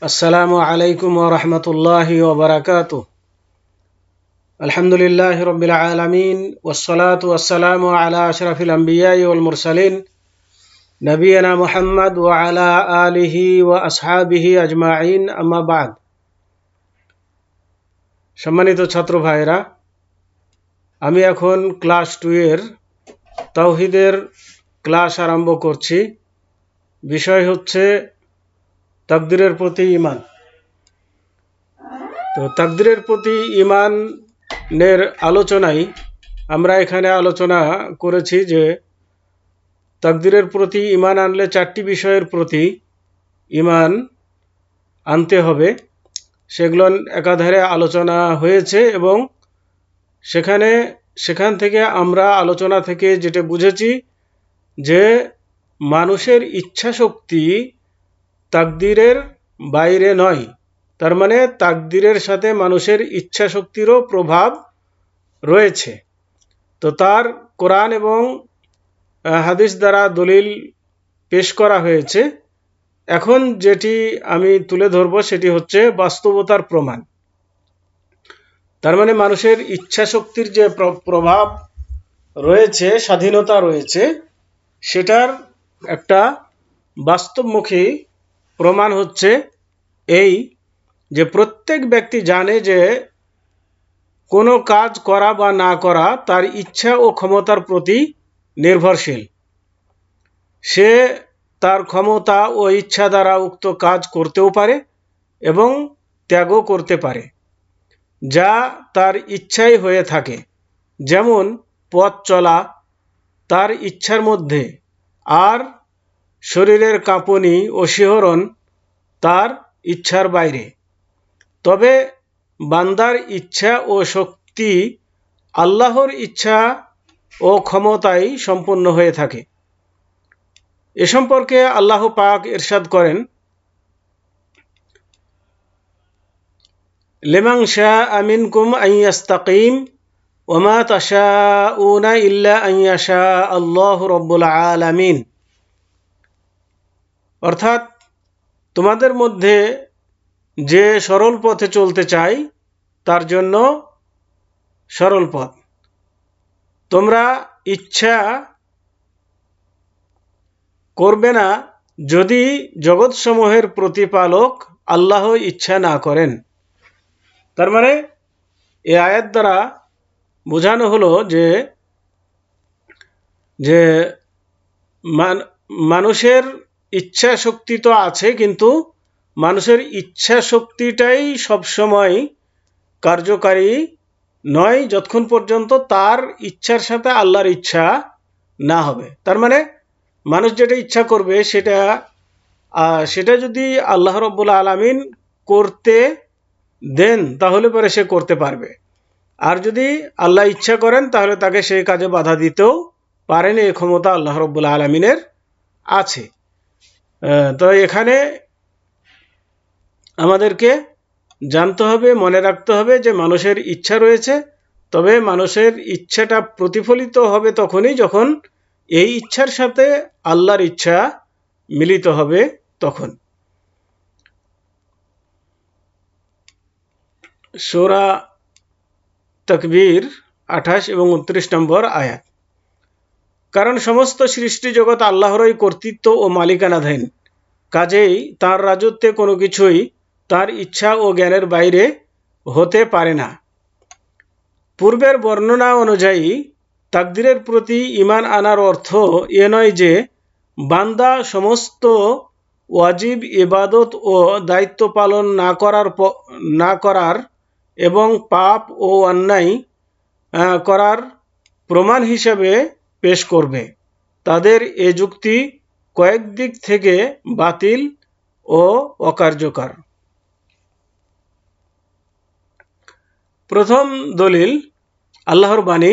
আসসালামু আলাইকুম ওয়া রাহমাতুল্লাহি ওয়া বারাকাতুহু। আলহামদুলিল্লাহি রাব্বিল আলামিন ওয়াসসালাতু ওয়াসসালামু আলা আশরাফিল আমবিয়াই ওয়াল মুরসালিন নবিয়িনা মুহাম্মদ ওয়া আলা আলিহি ওয়া আসহাবিহি আজমাইন, আম্মা বাদ। সম্মানিত ছাত্র ভাইরা, আমি এখন ক্লাস 2 এর তাওহীদের ক্লাস আরম্ভ করছি। বিষয় হচ্ছে তাকদীরের প্রতি ঈমান। তো তাকদীরের প্রতি ঈমানের আলোচনায় আমরা এখানে আলোচনা করেছি যে তাকদীরের প্রতি ঈমান আনলে 4টি বিষয়ের প্রতি ঈমান আনতে হবে। সেগুলো একাধারে আলোচনা হয়েছে এবং সেখান থেকে আমরা আলোচনা থেকে যেটা বুঝেছি যে মানুষের ইচ্ছা শক্তি তাকদীরের বাইরে নয়। তার মানে তাকদীরের সাথে মানুষের ইচ্ছা শক্তিরও প্রভাব রয়েছে। তো তার কোরআন এবং হাদিস দ্বারা দলিল পেশ করা হয়েছে। এখন যেটি আমি তুলে ধরব সেটি হচ্ছে বাস্তবতার প্রমাণ। তার মানে মানুষের ইচ্ছা শক্তির যে প্রভাব রয়েছে, স্বাধীনতা রয়েছে, সেটার একটা বাস্তবমুখী প্রমাণ হচ্ছে এই যে প্রত্যেক ব্যক্তি জানে যে কোনো কাজ করা বা না করা তার ইচ্ছা ও ক্ষমতার প্রতি নির্ভরশীল। সে তার ক্ষমতা ও ইচ্ছা দ্বারা উক্ত কাজ করতেও পারে এবং ত্যাগও করতে পারে, যা তার ইচ্ছাই হয়ে থাকে। যেমন পথ চলা তার ইচ্ছার মধ্যে, আর শরীরের কাঁপুনি ও শিহরণ তার ইচ্ছার বাইরে। তবে বান্দার ইচ্ছা ও শক্তি আল্লাহর ইচ্ছা ও ক্ষমতায় সম্পন্ন হয়ে থাকে। এ সম্পর্কে আল্লাহ পাক ইরশাদ করেন, লিমান শাআ মিনকুম আন ইস্তাকিম ওয়া মা তাশাউনা ইল্লা আন ইয়াশা আল্লাহু রাব্বুল আলামিন। অর্থাৎ তোমাদের মধ্যে যে সরল পথে চলতে চায় তার জন্য সরল পথ। তোমরা ইচ্ছা করবে না যদি জগৎসমূহের প্রতিপালক আল্লাহ ইচ্ছা না করেন। তার মানে এই আয়াত দ্বারা বোঝানো হলো যে মানুষের ইচ্ছা শক্তি তো আছে, কিন্তু মানুষের ইচ্ছা শক্তিটাই সবসময় কার্যকারী নয় যতক্ষণ পর্যন্ত তার ইচ্ছার সাথে আল্লাহর ইচ্ছা না হবে। তার মানে মানুষ যেটা ইচ্ছা করবে সেটা যদি আল্লাহ রাব্বুল আলামিন করতে দেন তাহলে পরে সে করতে পারবে, আর যদি আল্লাহ ইচ্ছা করেন তাহলে তাকে সেই কাজে বাধা দিতেও পারেন। এই ক্ষমতা আল্লাহ রাব্বুল আলামিনের আছে। তো এখানে আমাদেরকে জানতে হবে, মনে রাখতে হবে যে মানুষের ইচ্ছা রয়েছে, তবে মানুষের ইচ্ছাটা প্রতিফলিত হবে তখনই যখন এই ইচ্ছার সাথে আল্লাহর ইচ্ছা মিলিত হবে তখন। সূরা তাকবীর 28 এবং 29 নম্বর আয়াত। কারণ সমস্ত সৃষ্টি জগৎ আল্লাহরই কর্তৃত্ব ও মালিকানাধীন, কাজেই তার রাজত্বে কোনো কিছুই তার ইচ্ছা ও জ্ঞানের বাইরে হতে পারে না। পূর্বের বর্ণনা অনুযায়ী তাকদীরের প্রতি ঈমান আনার অর্থ এ নয় যে বান্দা সমস্ত ওয়াজিব ইবাদত ও দায়িত্ব পালন না করার এবং পাপ ও অন্যায় করার প্রমাণ হিসেবে পেশ করবে। তাদের এ যুক্তি কয়েক দিক থেকে বাতিল ও অকার্যকর। প্রথম দলিল আল্লাহর বাণী,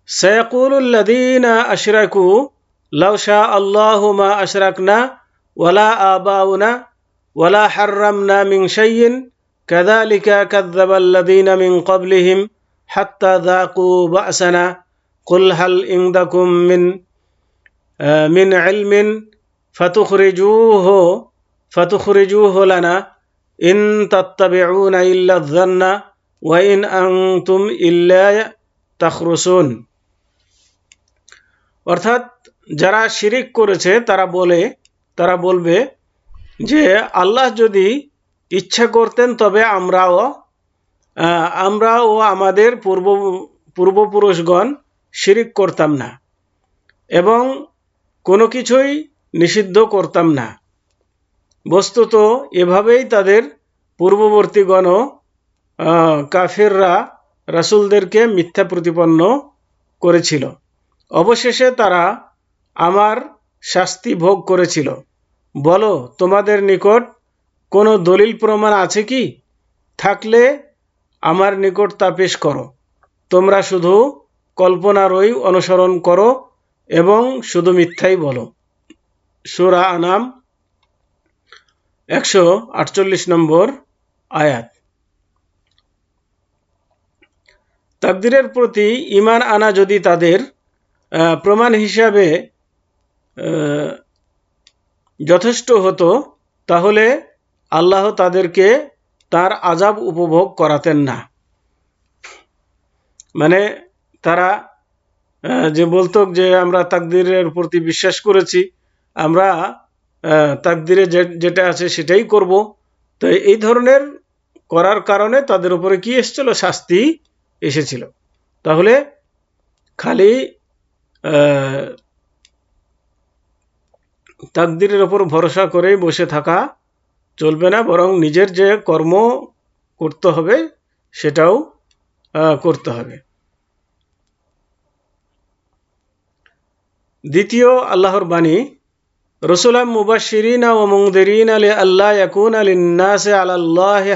সায়াকুলুল্লাযীনা আশরাকু লাউ শা আল্লাহু মা আশরাকনা ওয়ালা আবাউনা ওয়ালা হাররামনা মিন শাইইন কাযালিকা কাযযাবাল্লাযীনা মিন ক্বাবলিহিম حتى ذاقوا بأسنا قل هل عندكم من علم فتخرجوه لنا إن تتبعون إلا الظن وإن أنتم إلا تخرصون। অর্থাৎ যারা শিরিক করেছে তারা বলবে যে আল্লাহ যদি ইচ্ছা করতেন তবে আমরা ও আমাদের পূর্বপুরুষগণ শিরিক করতাম না এবং কোনো কিছুই নিষিদ্ধ করতাম না। বস্তুত এভাবেই তাদের পূর্ববর্তীগণও কাফিররা রাসূলদেরকে মিথ্যা প্রতিপন্ন করেছিল। অবশেষে তারা আমার শাস্তি ভোগ করেছিল। বলো, তোমাদের নিকট কোনো দলিল প্রমাণ আছে কি? থাকলে আমার নিকট তা পেশ করো। তোমরা শুধু কল্পনারই অনুসরণ করো এবং শুধু মিথ্যাই বলো। সূরা আনাম 148 নম্বর আয়াত। তাকদীরের প্রতি ঈমান আনা যদি তাদের প্রমাণ হিসাবে যথেষ্ট হতো তাহলে আল্লাহ তাদেরকে তার আযাব উপভোগ করাতেন না। মানে তারা যে বলতো যে আমরা তাকদীরের প্রতি বিশ্বাস করেছি, আমরা তাকদীরে যেটা আছে সেটাই করব, তো এই ধরনের করার কারণে তাদের উপরে কি এসেছিল? শাস্তি এসেছিল। তাহলে খালি তাকদীরের উপর ভরসা করে বসে থাকা চলবে না, বরং নিজের যে কর্ম করতে হবে সেটাও করতে হবে। দ্বিতীয় আল্লাহর বাণী, রসুলাম মুবাশশিরিনা ওয়া মুনযিরিনা লিআল্লা ইয়াকুনা লিন-নাসি আলাল্লাহি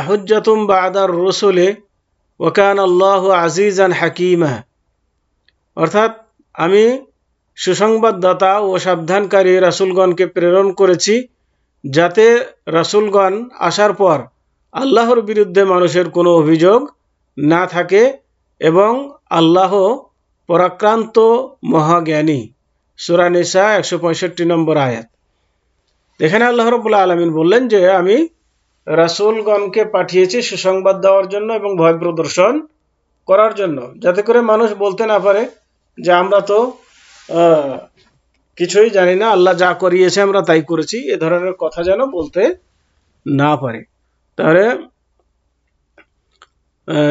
হুজ্জাতুন বা'দার রুসুলি ওয়া কানা আল্লাহু আজিজান হাকীমা। অর্থাৎ আমি সুসংবাদদাতা ও সাবধানকারী রাসূলগণকে প্রেরণ করেছি যাতে রাসূলগণ আসার পর আল্লাহর বিরুদ্ধে মানুষের কোনো অভিযোগ না থাকে এবং আল্লাহ পরাক্রান্ত মহাজ্ঞানী। সূরা নিসা 165 নম্বর আয়াত। এখানে আল্লাহ রাব্বুল আলামিন বললেন যে আমি রাসূলগণকে পাঠিয়েছি সুসংবাদ দেওয়ার জন্য এবং ভয় প্রদর্শন করার জন্য, যাতে করে মানুষ বলতে না পারে যে আমরা তো কিছুই জানি না, আল্লাহ যা করিয়েছে আমরা তাই করেছি, এ ধরনের কথা যেন বলতে না পারে। তাহলে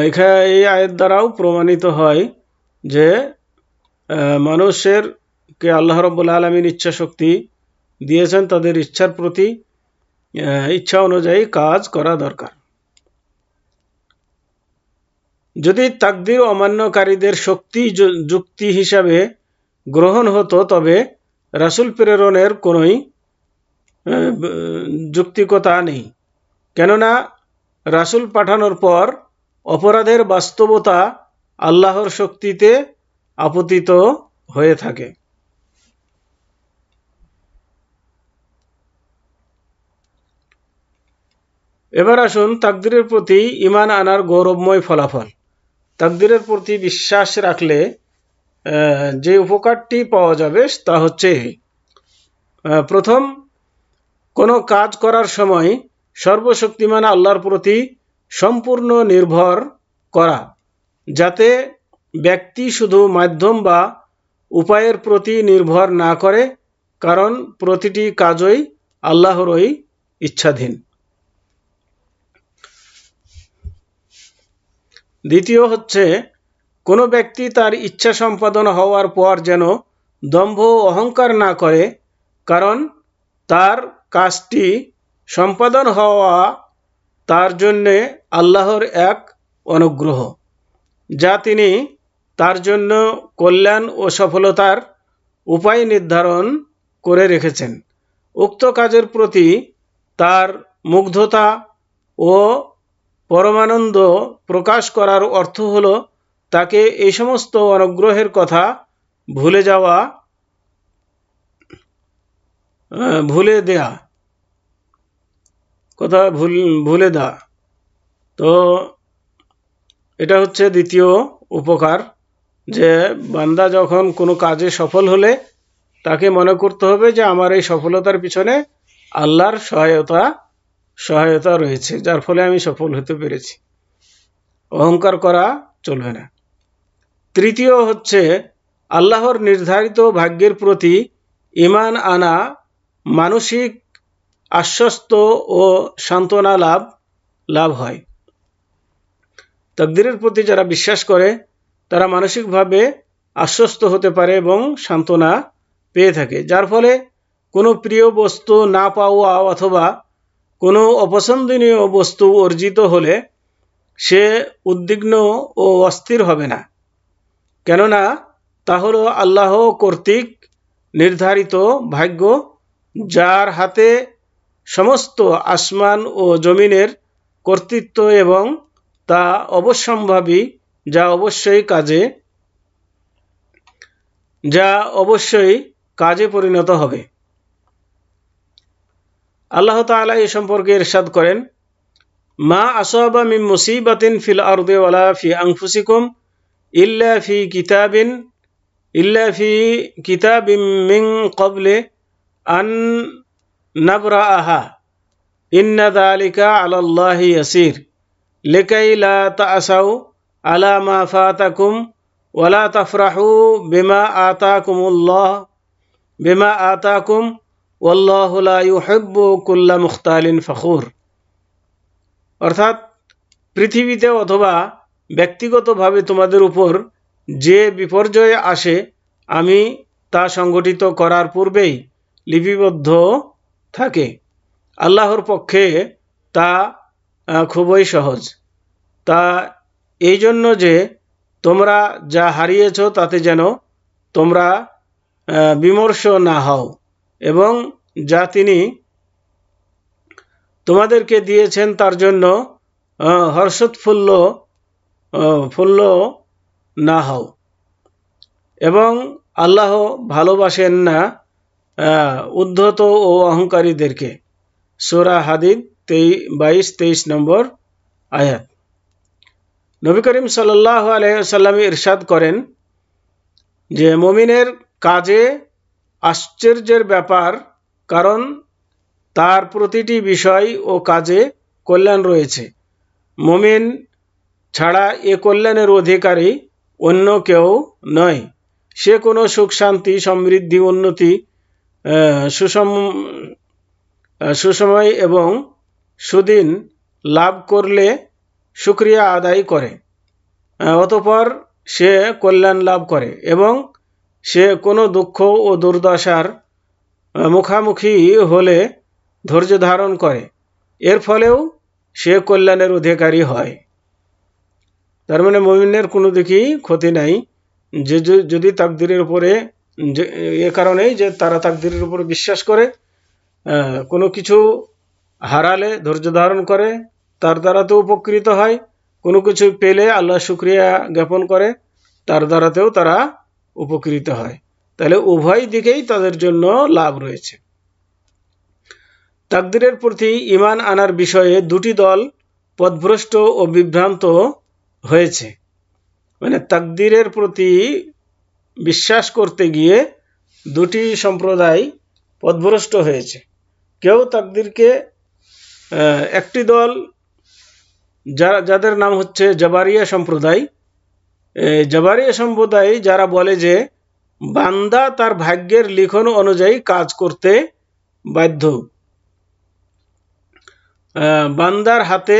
এখানে এই আয়াত দ্বারাও প্রমাণিত হয় যে মানুষের কে আল্লাহ রাব্বুল আলামিন ইচ্ছা শক্তি দিয়েছেন, তাদের ইচ্ছার প্রতি ইচ্ছা অনুযায়ী কাজ করা দরকার। যদি তাকদীর অমান্যকারীদের শক্তি যুক্তি হিসাবে গ্রহণ হতো তবে রাসূল প্রেরণের কোনোই যৌক্তিকতা নেই, কেননা রাসূল পাঠানোর পর অপরাধের বাস্তবতা আল্লাহর শক্তিতে আপতিত হয়ে থাকে। এবার আসুন তাকদীরের প্রতি ঈমান আনার গৌরবময় ফলাফল। তাকদীরের প্রতি বিশ্বাস রাখলে যে উপকারটি পাওয়া যাবে তা হচ্ছে, প্রথম, কোনো কাজ করার সময় সর্বশক্তিমান আল্লাহর প্রতি সম্পূর্ণ নির্ভর করা, যাতে ব্যক্তি শুধু মাধ্যম বা উপায়ের প্রতি নির্ভর না করে, কারণ প্রতিটি কাজই আল্লাহরই ইচ্ছাধীন। দ্বিতীয় হচ্ছে, কোনো ব্যক্তি তার ইচ্ছা সম্পাদন হওয়ার পর যেন দম্ভ অহংকার না করে, কারণ তার কাজটি সম্পাদন হওয়া তার জন্যে আল্লাহর এক অনুগ্রহ, যা তিনি তার জন্য কল্যাণ ও সফলতার উপায় নির্ধারণ করে রেখেছেন। উক্ত কাজের প্রতি তার মুগ্ধতা ও পরমানন্দ প্রকাশ করার অর্থ হলো তাকে এই সমস্ত অনুগ্রহের কথা ভুলে দেওয়া। তো এটা হচ্ছে দ্বিতীয় উপকার, যে বান্দা যখন কোনো কাজে সফল হলে তাকে মনে করতে হবে যে আমার এই সফলতার পিছনে আল্লাহর সহায়তা রয়েছে, যার ফলে আমি সফল হতে পেরেছি। অহংকার করা চলবে না। তৃতীয় হচ্ছে আল্লাহর নির্ধারিত ভাগ্যের প্রতি ঈমান আনা মানসিক আশ্বস্ত ও সান্ত্বনা লাভ হয়। তাকদীরের প্রতি যারা বিশ্বাস করে তারা মানসিকভাবে আশ্বস্ত হতে পারে এবং সান্ত্বনা পেয়ে থাকে, যার ফলে কোনো প্রিয় বস্তু না পাওয়া অথবা কোনো অপছন্দনীয় বস্তু অর্জিত হলে সে উদ্বিগ্ন ও অস্থির হবে না, কেননা তা হলো আল্লাহ কর্তৃক নির্ধারিত ভাগ্য, যার হাতে সমস্ত আসমান ও জমিনের কর্তৃত্ব এবং তা অবশ্যম্ভাবী, যা অবশ্যই কাজে পরিণত হবে। আল্লাহ তাআলা এই সম্পর্কে ইরশাদ করেন, মা আসাবা মিন মুসিবাতিন ফিল আরদি ওয়ালা ফি আনফুসিকুম ইল্লা ফি কিতাবিম মিন ক্বাবলি আন নাবরাআহা ইন্না যালিকা আলাল্লাহি ইয়াসির লিকাই লা তা'সাউ আলা মা ফাতাকুম ওয়ালা তাফরাহু বিমা আতাকুম ওয়াল্লাহু লা ইউহিব্বু কুল্লা মুখতালিন ফখুর। অর্থাৎ পৃথিবীতে অথবা ব্যক্তিগতভাবে তোমাদের উপর যে বিপর্যয় আসে আমি তা সংগঠিত করার পূর্বেই লিপিবদ্ধ থাকে। আল্লাহর পক্ষে তা খুবই সহজ। তা এই জন্য যে তোমরা যা হারিয়েছ তাতে যেন তোমরা বিমর্ষ না হও, এবং যা তিনি তোমাদেরকে দিয়েছেন তার জন্য হর্ষোৎফুল্ল না হও। এবং আল্লাহ ভালোবাসেন না উদ্ধত ও অহংকারীদেরকে। সূরা হাদীদ 22-23 নম্বর আয়াত। নবী করিম সাল্লাল্লাহু আলাইহি ওয়াসাল্লাম ইরশাদ করেন যে মুমিনের কাজে আশ্চর্যের ব্যাপার, কারণ তার প্রতিটি বিষয় ও কাজে কল্যাণ রয়েছে। মুমিন ছাড়া এ কল্যাণের অধিকারী অন্য কেউ নয়। সে কোনো সুখ শান্তি সমৃদ্ধি উন্নতি সুসময় এবং সুদিন লাভ করলে শুকরিয়া আদায় করে, অতঃপর সে কল্যাণ লাভ করে, এবং সে কোনো দুঃখ ও দুর্দশার মুখামুখি হলে ধৈর্য ধারণ করে, এর ফলেও সে কল্যাণের অধিকারী হয়। তার মানে মুমিনের কোনো দিকেই ক্ষতি নাই, যে যদি তাকদীরের উপরে, এ কারণেই যে তারা তাকদীরের উপরে বিশ্বাস করে, কোনো কিছু হারালে ধৈর্য ধারণ করে, তার দ্বারাতেও উপকৃত হয়, কোনো কিছু পেলে আল্লাহ শুকরিয়া জ্ঞাপন করে, তার দ্বারাতেও তারা উপকৃত হয়। তাহলে উভয় দিকেই তাদের জন্য লাভ রয়েছে। তাকদীরের প্রতি ঈমান আনার বিষয়ে দুটি দল পথভ্রষ্ট ও বিভ্রান্ত হয়েছে। মানে তাকদীরের প্রতি বিশ্বাস করতে গিয়ে দুটি সম্প্রদায় পথভ্রষ্ট হয়েছে। কেউ তাকদীরকে, একটি দল যাদের নাম হচ্ছে জাবারিয়া সম্প্রদায়। জাবারিয়া সম্প্রদায় যারা বলে যে বান্দা তার ভাগ্যের লিখন অনুযায়ী কাজ করতে বাধ্য, বান্দার হাতে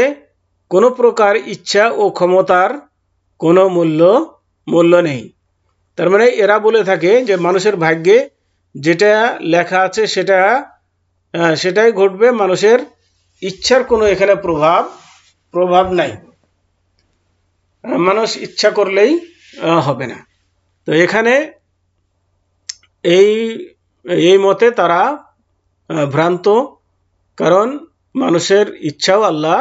কোনো প্রকার ইচ্ছা ও ক্ষমতার কোনো মূল্য নেই। তার মানে এরা বলে থাকে যে মানুষের ভাগ্যে যেটা লেখা আছে সেটাই ঘটবে, মানুষের ইচ্ছার কোনো এখানে প্রভাব নাই, মানুষ ইচ্ছা করলেই হবে না। তো এখানে এই মতে তারা ভ্রান্ত, কারণ মানুষের ইচ্ছাও আল্লাহ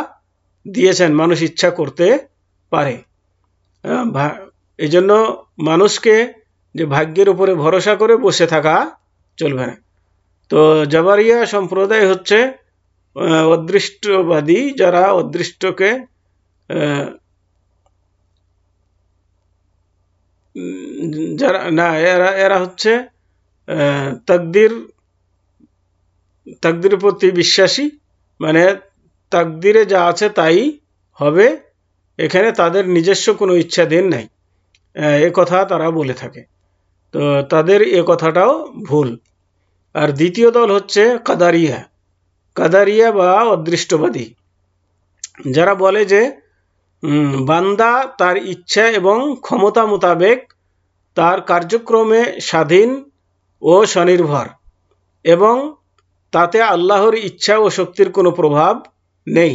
দিয়েছেন, মানুষ ইচ্ছা করতে পারে। এই জন্য মানুষকে যে ভাগ্যের উপরে ভরসা করে বসে থাকা চলবে না। তো জাবারিয়া সম্প্রদায় হচ্ছে অদৃষ্টবাদী, যারা অদৃষ্টকে যারা না, এরা এরা হচ্ছে তাকদীরের প্রতি বিশ্বাসী, মানে তাকদীরে যা আছে তাই হবে, এখানে তাদের নিজস্ব কোনো ইচ্ছাধীন নাই, এ কথা তারা বলে থাকে। তো তাদের এ কথাটাও ভুল। আর দ্বিতীয় দল হচ্ছে কাদারিয়া বা অদৃষ্টবাদী, যারা বলে যে বান্দা তার ইচ্ছা এবং ক্ষমতা মোতাবেক তার কার্যক্রমে স্বাধীন ও স্বনির্ভর, এবং তাতে আল্লাহর ইচ্ছা ও শক্তির কোনো প্রভাব নেই।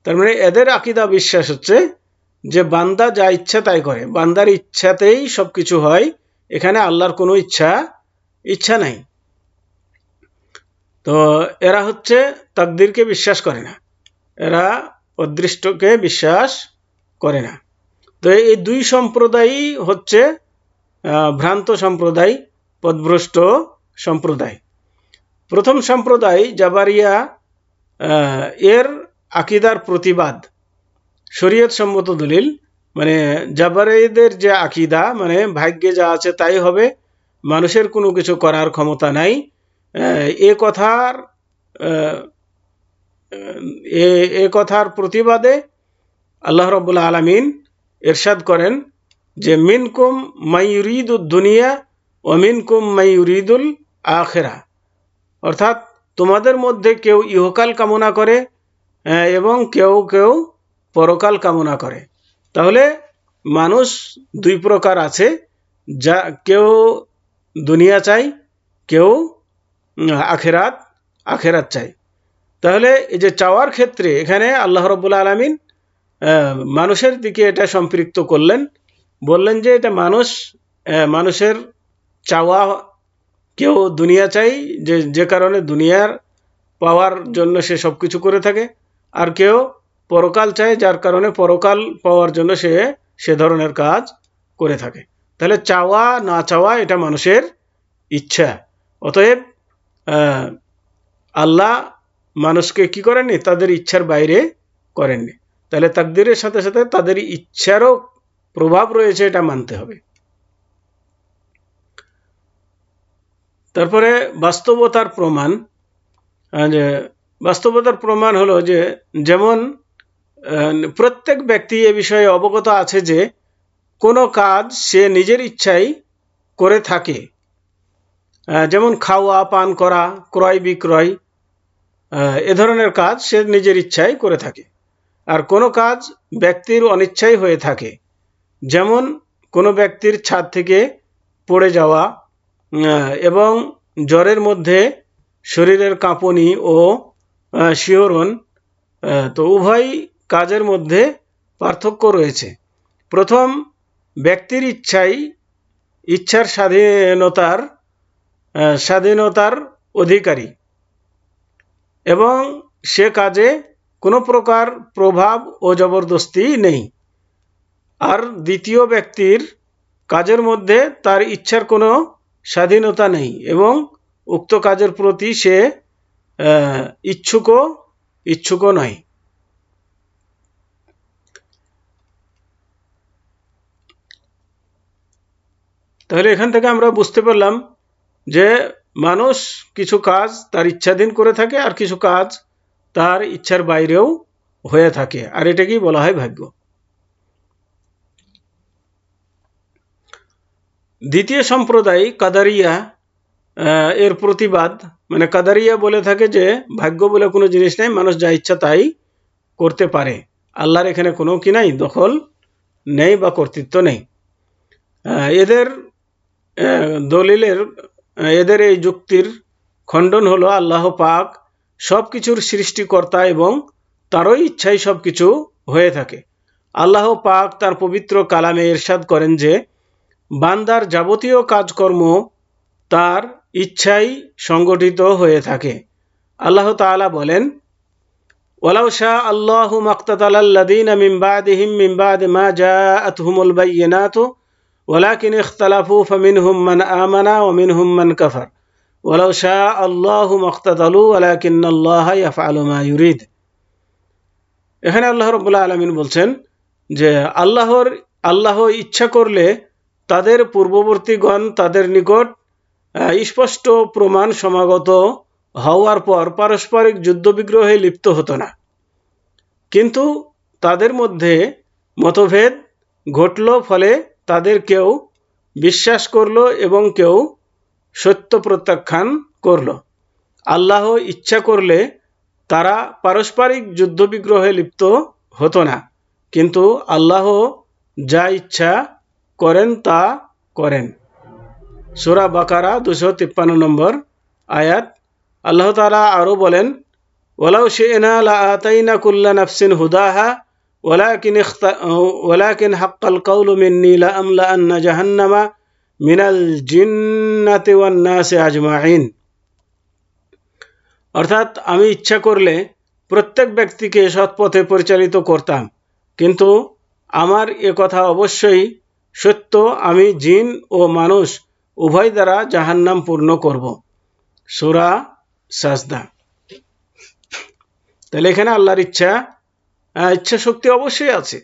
তার মানে এদের আকীদা বিশ্বাস হচ্ছে যে বান্দা যা ইচ্ছা তাই করে, বান্দার ইচ্ছাতেই সবকিছু হয়, এখানে আল্লাহর কোনো ইচ্ছা নাই। তো এরা হচ্ছে তাকদীরকে বিশ্বাস করে না, এরা অদৃষ্টকে বিশ্বাস করে না। তো এই দুই সম্প্রদায়ই হচ্ছে ভ্রান্ত সম্প্রদায়, পথভ্রষ্ট সম্প্রদায়। প্রথম সম্প্রদায় জাবারিয়া, এর আকীদার প্রতিবাদ শরীয়ত সম্মত দলিল, মানে জাবারিদের যে আকীদা, মানে ভাগ্যে যা আছে তাই হবে, মানুষের কোনো কিছু করার ক্ষমতা নাই, এ কথার প্রতিবাদে আল্লাহ রাব্বুল আলামিন ইরশাদ করেন যে মিনকুম মান ইউরিদুদ দুনিয়া ওয়া মিনকুম মান ইউরিদুল আখিরাহ, অর্থাৎ তোমাদের মধ্যে কেউ ইহকাল কামনা করে এবং কেউ কেউ পরকাল কামনা করে। তাহলে মানুষ দুই প্রকার আছে, যা কেউ দুনিয়া চাই, কেউ আখেরাত চাই। তাহলে এই যে চাওয়ার ক্ষেত্রে এখানে আল্লাহ রাব্বুল আলামিন মানুষের দিকে এটা সম্পৃক্ত করলেন, বললেন যে এটা মানুষের চাওয়া, কেউ দুনিয়া চাই যে কারণে দুনিয়ার পাওয়ার জন্য সে সব কিছু করে থাকে, আর কেউ পরকাল চায় যার কারণে পরকাল পাওয়ার জন্য সে ধরনের কাজ করে থাকে। তাহলে চাওয়া না চাওয়া এটা মানুষের ইচ্ছা। অতএব আল্লাহ মানুষকে কি করেননি, তাদের ইচ্ছার বাইরে করেননি। তাহলে তাকদীরের সাথে সাথে তাদের ইচ্ছারও প্রভাব রয়েছে, এটা মানতে হবে। তারপরে বাস্তবতার প্রমাণ হলো যে যেমন প্রত্যেক ব্যক্তি এ বিষয়ে অবগত আছে যে কোনো কাজ সে নিজের ইচ্ছায় করে থাকে, যেমন খাওয়া, পান করা, ক্রয় বিক্রয়, এ ধরনের কাজ সে নিজের ইচ্ছায় করে থাকে। আর কোনো কাজ ব্যক্তির অনিচ্ছায় হয়ে থাকে, যেমন কোনো ব্যক্তির ছাদ থেকে পড়ে যাওয়া এবং জ্বরের মধ্যে শরীরের কাঁপুনি ও শিহরণ। তো উভয় কাজের মধ্যে পার্থক্য রয়েছে। প্রথম ব্যক্তির ইচ্ছার স্বাধীনতার অধিকারী এবং সে কাজে কোনো প্রকার প্রভাব ও জবরদস্তি নেই। আর দ্বিতীয় ব্যক্তির কাজের মধ্যে তার ইচ্ছার কোনো স্বাধীনতা নেই এবং উক্ত কাজের প্রতি সে ইচ্ছুকও নয়। তাহলে এখান থেকে আমরা বুঝতে পারলাম যে মানুষ কিছু কাজ তার ইচ্ছাধীন করে থাকে, আর কিছু কাজ তার ইচ্ছার বাইরেও হয়ে থাকে, আর এটাকেই বলা হয় ভাগ্য। দ্বিতীয় সম্প্রদায় কাদারিয়া, এর প্রতিবাদ, মানে কাদারিয়া বলে থাকে যে ভাগ্য বলে কোনো জিনিস নেই, মানুষ যা ইচ্ছা তাই করতে পারে, আল্লাহর এখানে কোনো কি নাই, দখল নেই বা কর্তৃত্ব নেই। এদের এদের এই যুক্তির খণ্ডন হলো আল্লাহ পাক সব কিছুর সৃষ্টিকর্তা এবং তারই ইচ্ছাই সব কিছু হয়ে থাকে। আল্লাহ পাক তার পবিত্র কালামে ইরশাদ করেন যে বান্দার যাবতীয় কাজকর্ম তার ইচ্ছাই সংগঠিত হয়ে থাকে। আল্লাহ তাআলা বলেন, ওয়ালাউ শাআ আল্লাহু মাক্তাতালাল্লাযীনা মিন বা'দিহিম মিন বা'দি মা জাআতহুমুল বায়্যিনাতু ওয়ালাকিন ইখতালাফু ফামিনহুম মান আমানা ওয়া মিনহুম মান কাফার ওয়ালাউ শাআ আল্লাহু মাক্তাতালু ওয়ালাকিন্নাল্লাহা ইয়াফআলু মা ইউরিদ। এখানে আল্লাহ রাব্বুল আলামিন বলছেন যে আল্লাহ ইচ্ছা করলে তাদের পূর্ববর্তীগণ তাদের নিকট স্পষ্ট প্রমাণ সমাগত হওয়ার পর পারস্পরিক যুদ্ধবিগ্রহে লিপ্ত হতো না, কিন্তু তাদের মধ্যে মতভেদ ঘটল, ফলে তাদের কেউ বিশ্বাস করল এবং কেউ সত্য প্রত্যাখ্যান করল। আল্লাহ ইচ্ছা করলে তারা পারস্পরিক যুদ্ধবিগ্রহে লিপ্ত হতো না, কিন্তু আল্লাহ যা ইচ্ছা করেন তা করেন। সূরা বাকারা 253 নম্বর আয়াত। আল্লাহ তাআলা আরও বলেন, ওয়ালাউ শি'না লাআতাইনা কুল্লা নাফসিন হুদাহা ওয়ালাকিন হাক্কাল কাউলু মিন্নী লাআমলাআন্না জাহান্নামা মিনাল জিন্নাতি ওয়ান নাসি আজমাইন। অর্থাৎ আমি ইচ্ছা করলে প্রত্যেক ব্যক্তিকে সৎপথে পরিচালিত করতাম, কিন্তু আমার এ কথা অবশ্যই সত্য, আমি জিন ও মানুষ উভয় দ্বারা জাহান্নাম পূর্ণ করব। সূরা সাজদা। তাহলে এখানে আল্লাহর ইচ্ছা শক্তি অবশ্যই আছে।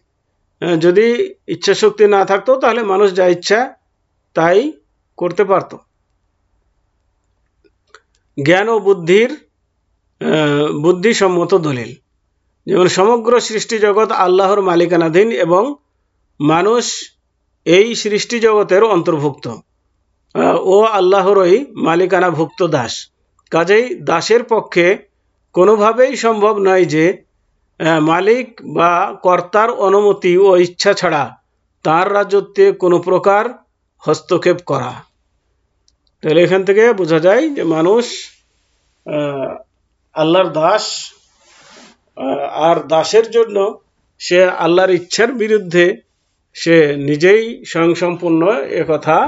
যদি ইচ্ছা শক্তি না থাকতো তাহলে মানুষ যা ইচ্ছা তাই করতে পারত। জ্ঞান ও বুদ্ধিসম্মত দলিল, যেমন সমগ্র সৃষ্টি জগৎ আল্লাহর মালিকানাধীন এবং মানুষ এই সৃষ্টি জগতের অন্তর্ভুক্ত ও আল্লাহরই মালিকানাভুক্ত দাস। কাজেই দাসের পক্ষে কোনোভাবেই সম্ভব নয় যে মালিক বা কর্তার অনুমতি ও ইচ্ছা ছাড়া তার রাজত্বে কোনো প্রকার হস্তক্ষেপ করা। তাহলে এখান থেকে বোঝা যায় যে মানুষ আল্লাহর দাস, আর দাসের জন্য সে আল্লাহর ইচ্ছার বিরুদ্ধে সে নিজেই স্বয়ংসম্পূর্ণ একথা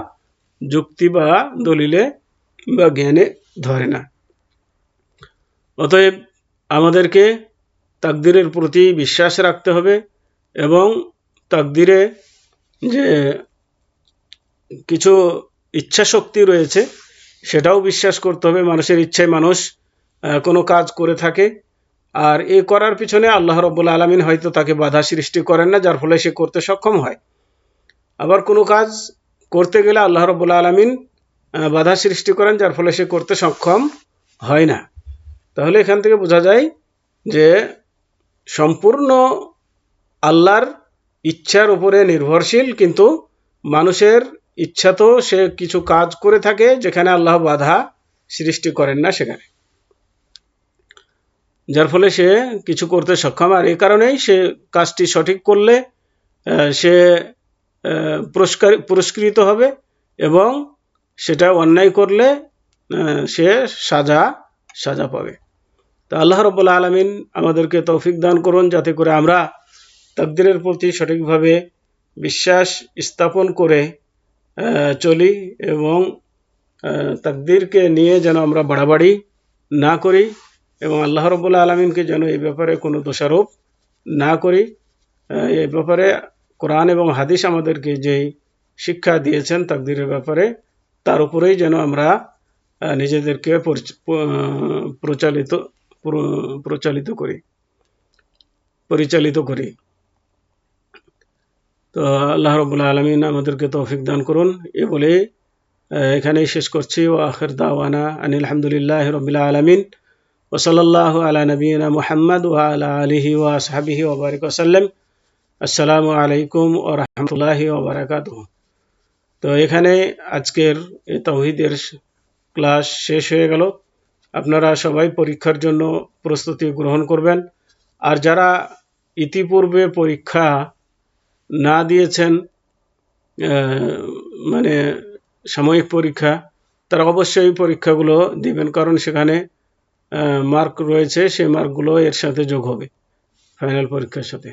যুক্তি বা দলিলে বা জ্ঞানে ধরে না। অতএব আমাদেরকে তাকদীরের প্রতি বিশ্বাস রাখতে হবে এবং তাকদীরে যে কিছু ইচ্ছা শক্তি রয়েছে সেটাও বিশ্বাস করতে হবে। মানুষের ইচ্ছায় মানুষ কোনো কাজ করে থাকে, আর এ করার পিছনে আল্লাহ রাব্বুল আলামিন হয়তো তাকে বাধা সৃষ্টি করেন না, যার ফলে সে করতে সক্ষম হয়। আবার কোনো কাজ করতে গেলে আল্লাহ রাব্বুল আলামিন বাধা সৃষ্টি করেন, যার ফলে সে করতে সক্ষম হয় না। তাহলে এখান থেকে বোঝা যায় যে সম্পূর্ণ আল্লাহর ইচ্ছার উপরে নির্ভরশীল, কিন্তু মানুষের ইচ্ছা তো সে কিছু কাজ করে থাকে যেখানে আল্লাহ বাধা সৃষ্টি করেন না সেখানে, যার ফলে সে কিছু করতে সক্ষম। আর এই কারণেই সে কাজটি সঠিক করলে সে পুরস্কৃত হবে, এবং সেটা অন্যায় করলে সে সাজা পাবে। তো আল্লাহ রাব্বুল আলামিন আমাদেরকে তৌফিক দান করুন, যাতে করে আমরা তাকদীরের প্রতি সঠিকভাবে বিশ্বাস স্থাপন করে চলি, এবং তাকদীরকে নিয়ে যেন আমরা বাড়াবাড়ি না করি, এবং আল্লাহ রাব্বুল আলামিনকে যেন এই ব্যাপারে কোনো দোষারোপ না করি। এই ব্যাপারে কোরআন এবং হাদিস আমাদেরকে যেই শিক্ষা দিয়েছেন তাকদীরের ব্যাপারে, তার উপরেই যেন আমরা নিজেদেরকে পরিচালিত করি। তো আল্লাহ রাব্বুল আলামিন আমাদেরকে তৌফিক দান করুন। এ বলে এখানেই শেষ করছি। ওয়া আখির দাওয়ানা আনিল হামদুলিল্লাহি রাব্বিল আলামিন ওয়া সাল্লাল্লাহু আলা নবিয়িনা মুহাম্মদ ওয়া আলা আলিহি ওয়া আসহাবিহি ওয়া বারিক ওয়া সাল্লাম। আসসালামু আলাইকুম ওয়া রাহমাতুল্লাহি ওয়া বারাকাতুহু। তো এখানে আজকের এই তাওহীদের ক্লাস শেষ হয়ে গেল। আপনারা সবাই পরীক্ষার জন্য প্রস্তুতি গ্রহণ করবেন, আর যারা ইতিপূর্বে পরীক্ষা না দিয়েছেন, মানে সাময়িক পরীক্ষা, তারা অবশ্যই পরীক্ষাগুলো দিবেন, কারণ সেখানে মার্ক রয়েছে, সেই মার্কগুলো এর সাথে যোগ হবে ফাইনাল পরীক্ষার সাথে।